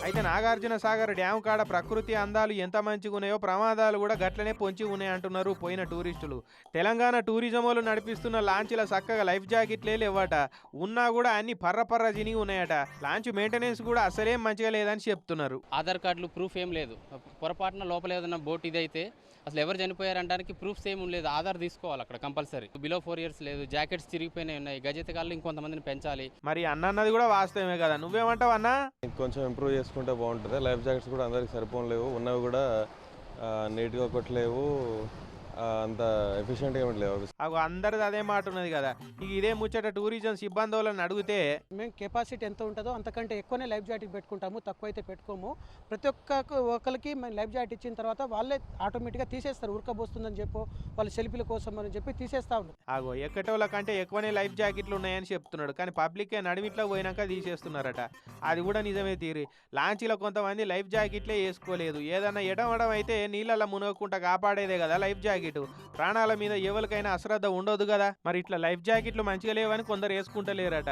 అయితే నాగార్జున సాగర్ డ్యామ్ కాడ ప్రకృతి అందాలు ఎంత మంచిగా ఉన్నాయో ప్రమాదాలు కూడా గట్లనే పొంచి ఉన్నాయి అంటున్నారు పోయిన టూరిస్టులు. తెలంగాణ టూరిజం వాళ్ళు నడిపిస్తున్న లాంచీల చక్కగా లైఫ్ జాకెట్లే లేవట. ఉన్నా కూడా అన్ని పర్ర జినిగి ఉన్నాయట. లాంచ్ మెయింటెనెన్స్ కూడా అసలేం మంచిగా లేదని చెప్తున్నారు. ఆధార్ కార్డులు ప్రూఫ్ ఏం లేదు. పొరపాటున లోపల ఏదైనా బోట్ ఇదైతే అసలు ఎవరు చనిపోయారంటానికి ప్రూఫ్స్ ఏమి లేదు. ఆధార్ తీసుకోవాలి అక్కడ కంపల్సరీ. బిలో 4 years లేదు. జాకెట్స్ చిరిగిపోయినాయి ఉన్నాయి. గజెతగాళ్ళు ఇంకొంతమందిని పెంచాలి. మరి అన్నది కూడా వాస్తవమే కదా. నువ్వేమంటావు అన్నా? కొంచెం ఇంప్రూవ్ చేసుకుంటే బాగుంటుంది. లైఫ్ జాకెట్స్ కూడా అందరికి సరిపోలేవు, ఉన్నవి కూడా నీట్గా కొట్టలేవు, అంత ఎఫిషియెంట్గా లేవు. అగో అందరిది అదే మాట ఉన్నది కదా. ఇక ఇదే ముచ్చట టూరిజం సిబ్బంది వాళ్ళని అడిగితే మేము కెపాసిటీ ఎంత ఉంటుందో అంతకంటే ఎక్కువనే లైఫ్ జాకెట్ పెట్టుకుంటాము, తక్కువ అయితే పెట్టుకోము. ప్రతి ఒక్కరికి మేము లైఫ్ జాకెట్ ఇచ్చిన తర్వాత వాళ్ళే ఆటోమేటిక్గా తీసేస్తారు. ఉరకబోస్తుందని చెప్పో వాళ్ళ సెల్ఫీల కోసం అని చెప్పి తీసేస్తా ఉన్నారు. అగో ఎక్కటోళ్ళ కంటే ఎక్కువనే లైఫ్ జాకెట్లు ఉన్నాయని చెప్తున్నాడు. కానీ పబ్లిక్ నడిమిట్లో పోయినాక తీసేస్తున్నారట. అది కూడా నిజమే తీరి. లాంచీలో కొంతమంది లైఫ్ జాకెట్లే వేసుకోలేదు. ఏదన్నా ఎడమడం అయితే నీళ్ళల్లో మునగకుండా కాపాడేదే కదా లైఫ్ జాకెట్. ప్రాణాల మీద ఎవరికైనా అశ్రద్ధ ఉండదు కదా. మరి ఇట్లా లైఫ్ జాకెట్లు మంచిగా లేవని కొందరు వేసుకుంటలేరట.